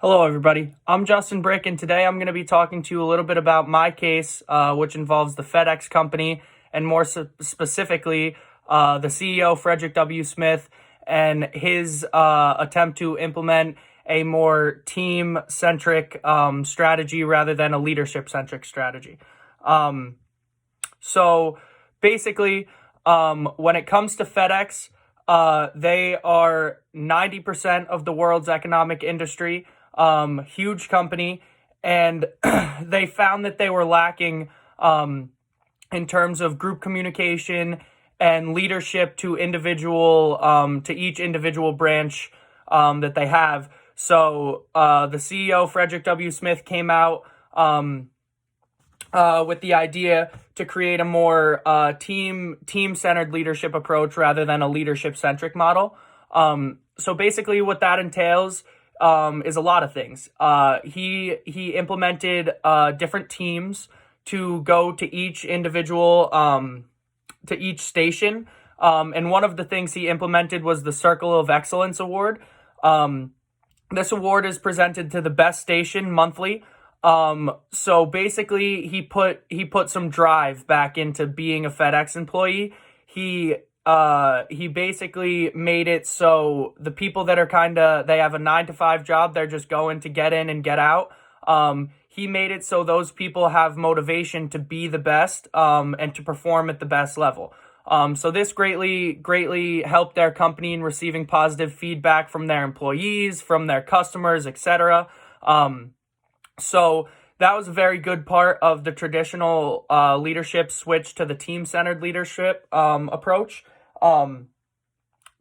Hello, everybody. I'm Justin Brick, and today I'm going to be talking to you a little bit about my case, which involves the FedEx company, and more specifically, the CEO, Frederick W. Smith, and his attempt to implement a more team-centric strategy rather than a leadership-centric strategy. So basically, when it comes to FedEx, they are 90% of the world's economic industry, huge company, and they found that they were lacking in terms of group communication and leadership to to each individual branch that they have. So the CEO, Frederick W. Smith, came out with the idea to create a more team-centered leadership approach rather than a leadership-centric model. So basically what that entails is a lot of things. He implemented different teams to go to each individual, to each station. And one of the things he implemented was the Circle of Excellence Award. This award is presented to the best station monthly. So basically he put some drive back into being a FedEx employee. He basically made it so the people that are they have a 9 to 5 job, they're just going to get in and get out. He made it so those people have motivation to be the best, and to perform at the best level. So this greatly helped their company in receiving positive feedback from their employees, from their customers, etc. So that was a very good part of the traditional leadership switch to the team-centered leadership approach.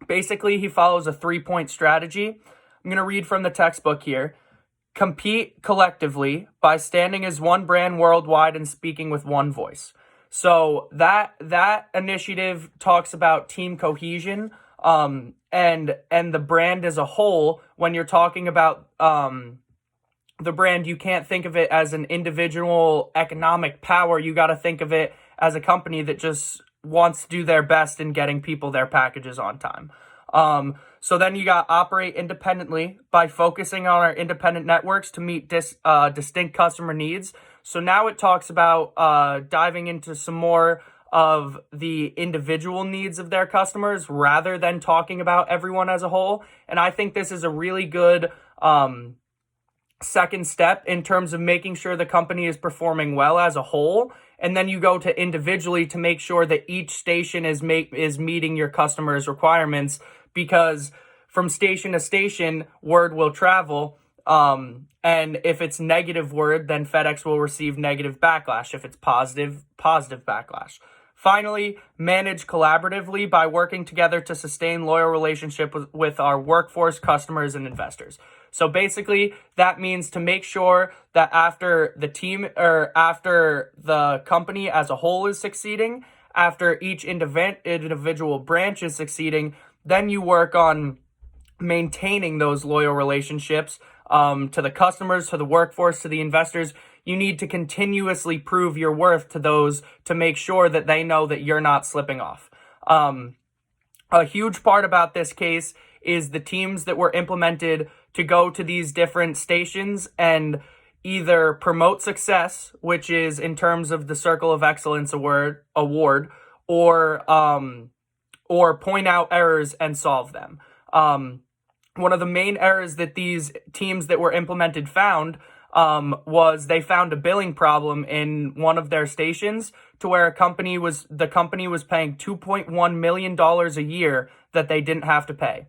Basically, he follows a 3-point strategy. I'm going to read from the textbook here. Compete collectively by standing as one brand worldwide and speaking with one voice. So that initiative talks about team cohesion, and the brand as a whole. When you're talking about the brand, you can't think of it as an individual economic power. You got to think of it as a company that just wants to do their best in getting people their packages on time. So then you got operate independently by focusing on our independent networks to meet distinct customer needs. So now it talks about diving into some more of the individual needs of their customers rather than talking about everyone as a whole. And I think this is a really good second step in terms of making sure the company is performing well as a whole. And then you go to individually to make sure that each station is meeting your customers' requirements, because from station to station, word will travel. And if it's negative word, then FedEx will receive negative backlash. If it's positive backlash. Finally, manage collaboratively by working together to sustain loyal relationship with our workforce, customers, and investors. So basically, that means to make sure that after the team or after the company as a whole is succeeding, after each individual branch is succeeding, then you work on maintaining those loyal relationships to the customers, to the workforce, to the investors. You need to continuously prove your worth to those to make sure that they know that you're not slipping off. A huge part about this case is the teams that were implemented to go to these different stations and either promote success, which is in terms of the Circle of Excellence award, or point out errors and solve them. One of the main errors that these teams that were implemented found was they found a billing problem in one of their stations to where the company was paying $2.1 million a year that they didn't have to pay.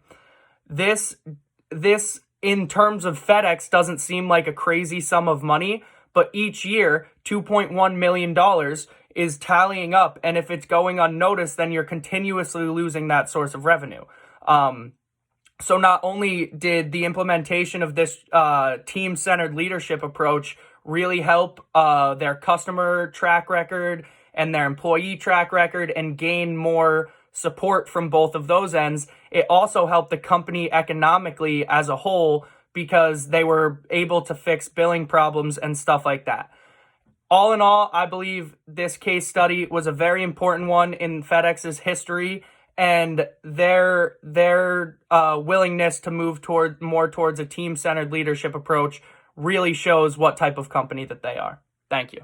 This in terms of FedEx doesn't seem like a crazy sum of money, but each year $2.1 million is tallying up, and if it's going unnoticed, then you're continuously losing that source of revenue. So not only did the implementation of this team-centered leadership approach really help their customer track record and their employee track record and gain more support from both of those ends, it also helped the company economically as a whole because they were able to fix billing problems and stuff like that. All in all, I believe this case study was a very important one in FedEx's history, and their willingness to move towards a team-centered leadership approach really shows what type of company that they are. Thank you.